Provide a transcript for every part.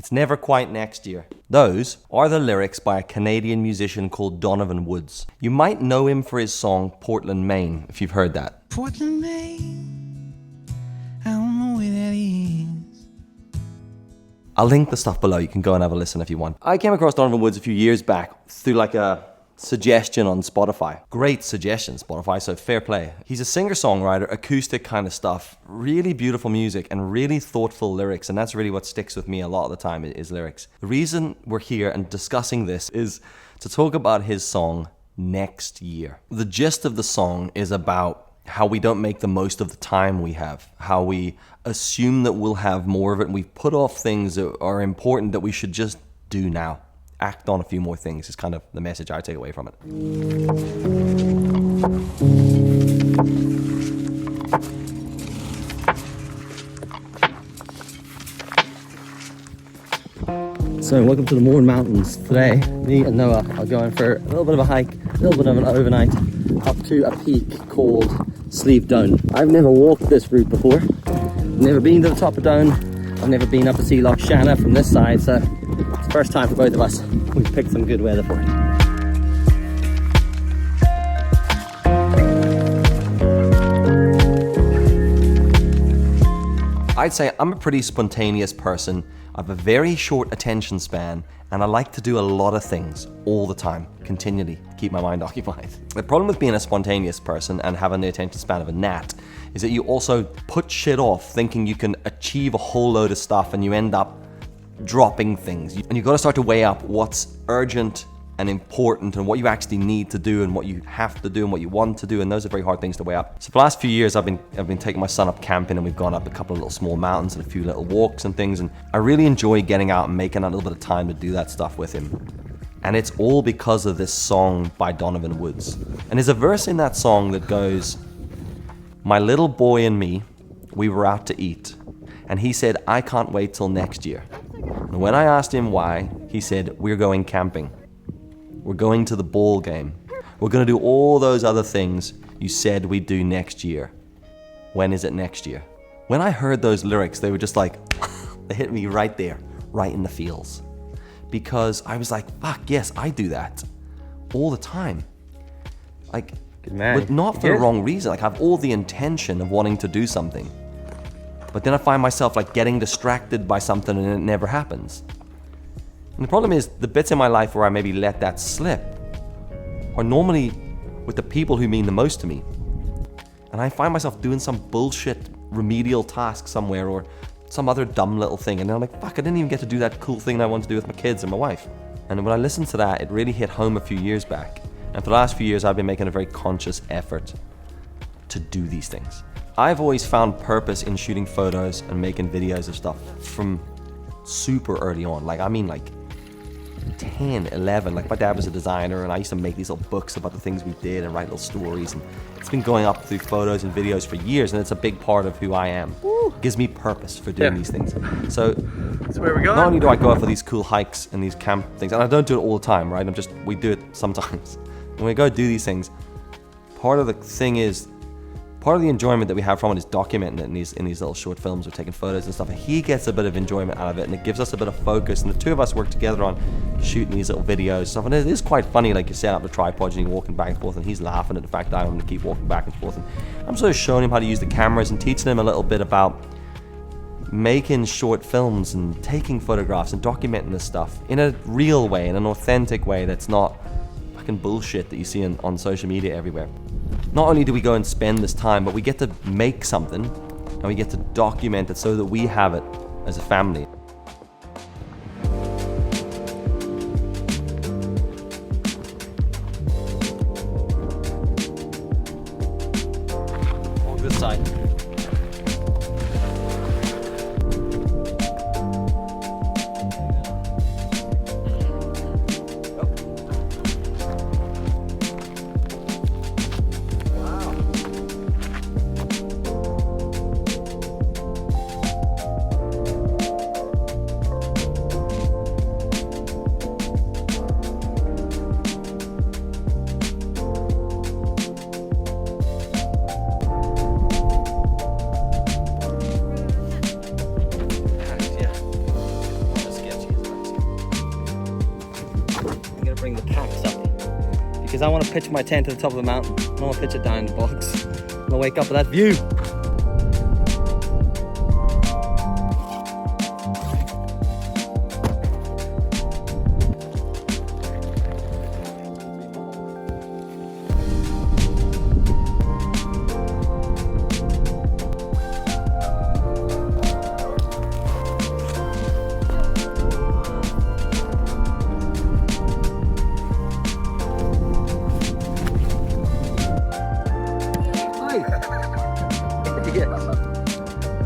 It's never quite next year. Those are the lyrics by a Canadian musician called Donovan Woods. You might know him for his song Portland, Maine, if you've heard that. Portland, Maine, I don't know where that is. I'll link the stuff below. You can go and have a listen if you want. I came across Donovan Woods a few years back through like a suggestion on Spotify. Great suggestion, Spotify, so fair play. He's a singer-songwriter, acoustic kind of stuff, really beautiful music and really thoughtful lyrics, and that's really what sticks with me a lot of the time is lyrics. The reason we're here and discussing this is to talk about his song, Next Year. The gist of the song is about how we don't make the most of the time we have, how we assume that we'll have more of it, and we've put off things that are important that we should just do now. Act on a few more things is kind of the message I take away from it. So welcome to the Mourne Mountains. Today, me and Noah are going for a little bit of a hike, a little bit of an overnight, up to a peak called Slievedoan. I've never walked this route before. Never been to the top of Down. I've never been up to see Loch Shanna from this side, so it's the first time for both of us. We've picked some good weather for it. I'd say I'm a pretty spontaneous person. I have a very short attention span, and I like to do a lot of things all the time, continually, to keep my mind occupied. The problem with being a spontaneous person and having the attention span of a gnat is that you also put shit off thinking you can achieve a whole load of stuff, and you end up dropping things. And you've got to start to weigh up what's urgent and important and what you actually need to do and what you have to do and what you want to do, and those are very hard things to weigh up. So for the last few years I've been taking my son up camping, and we've gone up a couple of little small mountains and a few little walks and things, and I really enjoy getting out and making a little bit of time to do that stuff with him. And it's all because of this song by Donovan Woods. And there's a verse in that song that goes, "My little boy and me, we were out to eat, and he said, I can't wait till next year. And when I asked him why, he said, we're going camping. We're going to the ball game. We're going to do all those other things you said we'd do next year. When is it next year?" When I heard those lyrics, they were just like, they hit me right there, right in the feels. Because I was like, fuck, yes, I do that all the time. Like, but not for the wrong reason. Like, I have all the intention of wanting to do something, but then I find myself like getting distracted by something and it never happens. And the problem is, the bits in my life where I maybe let that slip are normally with the people who mean the most to me. And I find myself doing some bullshit remedial task somewhere or some other dumb little thing, and then I'm like, fuck, I didn't even get to do that cool thing that I want to do with my kids and my wife. And when I listened to that, it really hit home a few years back. And for the last few years, I've been making a very conscious effort to do these things. I've always found purpose in shooting photos and making videos of stuff from super early on. Like, I mean, like 10, 11, like my dad was a designer and I used to make these little books about the things we did and write little stories, and it's been going up through photos and videos for years, and it's a big part of who I am. It gives me purpose for doing these things. So that's where we're going. Not only do I go out for these cool hikes and these camp things, and I don't do it all the time, right? We do it sometimes. When we go do these things, part of the enjoyment that we have from it is documenting it in these little short films or taking photos and stuff. And he gets a bit of enjoyment out of it, and it gives us a bit of focus. And the two of us work together on shooting these little videos and stuff. And it is quite funny, like you set up the tripod and you're walking back and forth, and he's laughing at the fact that I want him to keep walking back and forth. And I'm sort of showing him how to use the cameras and teaching him a little bit about making short films and taking photographs and documenting this stuff in a real way, in an authentic way that's not fucking bullshit that you see on social media everywhere. Not only do we go and spend this time, but we get to make something and we get to document it so that we have it as a family. All good side. bring the packs up because I want to pitch my tent to the top of the mountain. I don't want to pitch it down in the box. I'm gonna wake up with that view.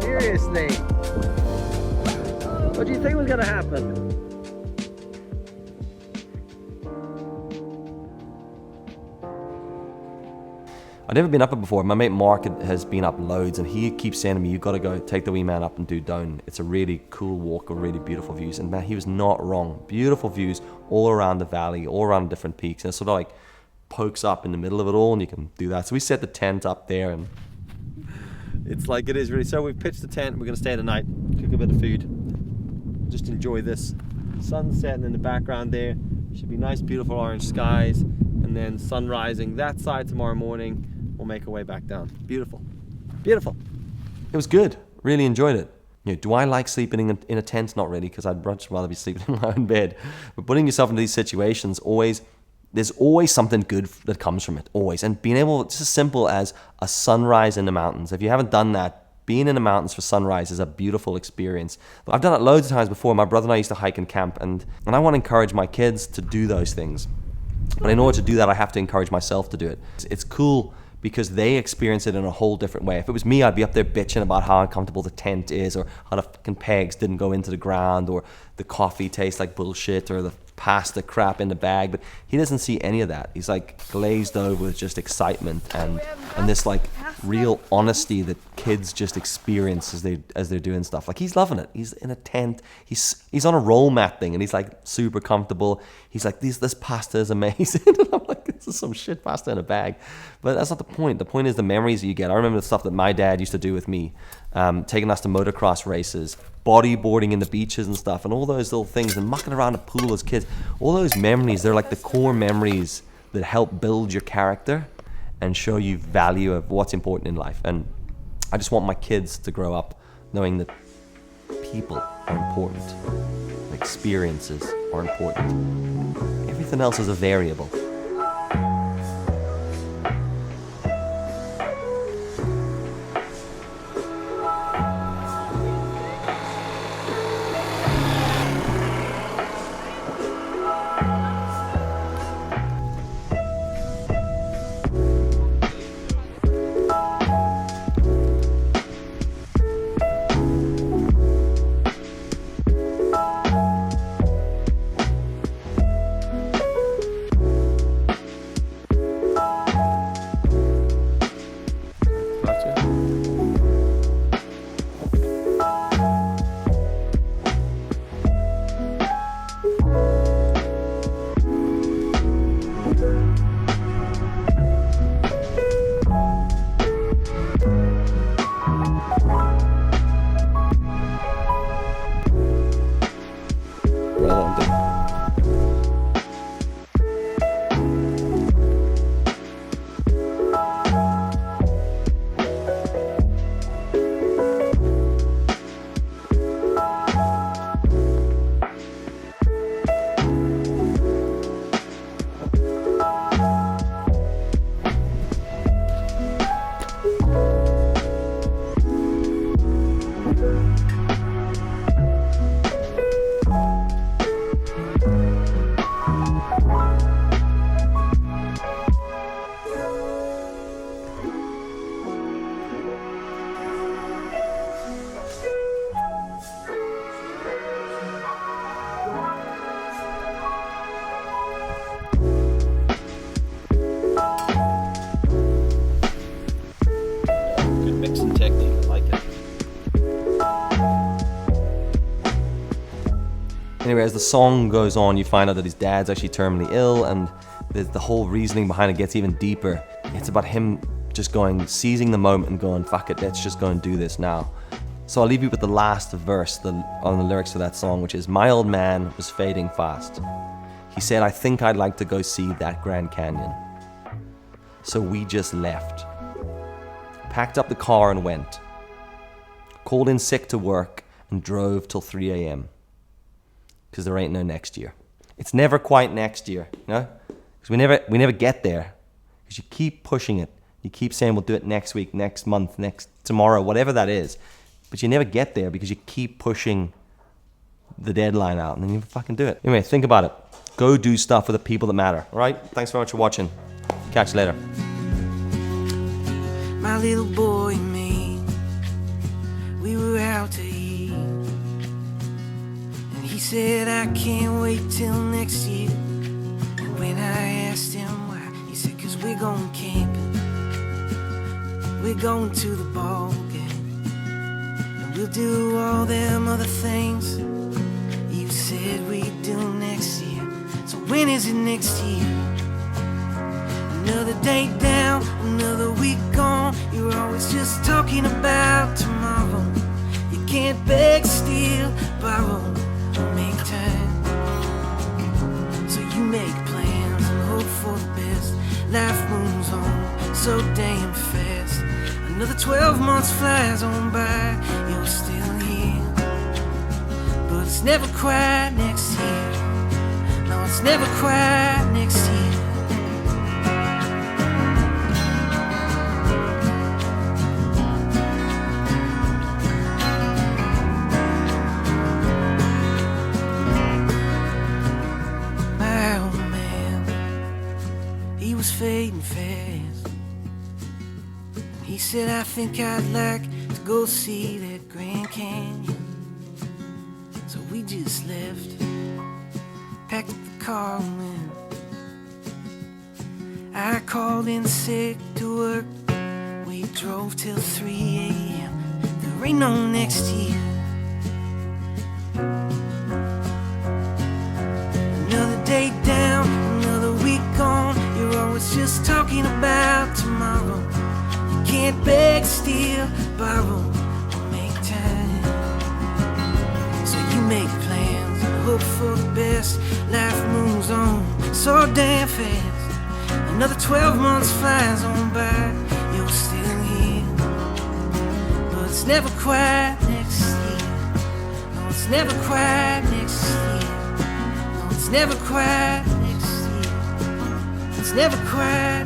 Seriously, what do you think was gonna happen? I've never been up it before. My mate Mark has been up loads, and he keeps saying to me, "You got to go take the wee man up and do Doan. It's a really cool walk with really beautiful views." And man, he was not wrong. Beautiful views all around the valley, all around different peaks, and it sort of like pokes up in the middle of it all, and you can do that. So we set the tent up there, and it's like it is really. So we've pitched the tent. We're gonna stay the night, cook a bit of food, just enjoy this. Sun setting in the background there. Should be nice, beautiful orange skies, and then sun rising that side tomorrow morning. We'll make our way back down. Beautiful, beautiful. It was good. Really enjoyed it. You know, do I like sleeping in a tent? Not really, because I'd much rather be sleeping in my own bed. But putting yourself into these situations, there's always something good that comes from it. Always. And being able, just as simple as a sunrise in the mountains. If you haven't done that, being in the mountains for sunrise is a beautiful experience. I've done it loads of times before. My brother and I used to hike and camp, and I want to encourage my kids to do those things. But in order to do that, I have to encourage myself to do it. It's cool because they experience it in a whole different way. If it was me, I'd be up there bitching about how uncomfortable the tent is, or how the fucking pegs didn't go into the ground, or the coffee tastes like bullshit, or the pasta crap in the bag. But he doesn't see any of that. He's like glazed over with just excitement and this like real honesty that kids just experience as they're doing stuff. Like, he's loving it. He's in a tent. He's on a roll mat thing, and he's like super comfortable. He's like, this pasta is amazing. And I'm like, this is some shit pasta in a bag. But that's not the point. The point is the memories you get. I remember the stuff that my dad used to do with me, taking us to motocross races, bodyboarding in the beaches and stuff, and all those little things, and mucking around the pool as kids. All those memories, they're like the core memories that help build your character and show you value of what's important in life. And I just want my kids to grow up knowing that people are important, experiences are important. Everything else is a variable. Anyway, as the song goes on, you find out that his dad's actually terminally ill, and the whole reasoning behind it gets even deeper. It's about him just seizing the moment and going, fuck it, let's just go and do this now. So I'll leave you with the last verse on the lyrics to that song, which is, "My old man was fading fast. He said, I think I'd like to go see that Grand Canyon. So we just left. Packed up the car and went. Called in sick to work and drove till 3 a.m. Because there ain't no next year. It's never quite next year, you know? Because we never get there. Because you keep pushing it. You keep saying we'll do it next week, next month, tomorrow, whatever that is. But you never get there because you keep pushing the deadline out and then you never fucking do it. Anyway, think about it. Go do stuff with the people that matter, all right? Thanks very much for watching. Catch you later. My little boy and me, we were out to eat, and he said, I can't wait till next year. And when I asked him why, he said, 'cause we're going camping, we're going to the ball game, and we'll do all them other things you said we'd do next year. So when is it next year? Another day down, another week gone. You're always just talking about tomorrow. You can't beg, steal, borrow, or make time. So you make plans and hope for the best. Life moves on so damn fast. Another 12 months flies on by. You're still here, but it's never quite next year. No, it's never quite next year. Fading fast. He said, I think I'd like to go see that Grand Canyon. So we just left, packed up the car and went. I called in sick to work. We drove till 3 a.m. There ain't no next year. Another day down, another week gone. You're always just talking about tomorrow. You can't beg, steal, borrow, or make time. So you make plans and hope for the best. Life moves on so damn fast. Another 12 months flies on by. You're still here, but it's never quite next year. No, it's never quite next year. No, it's never quite next year. It's never quite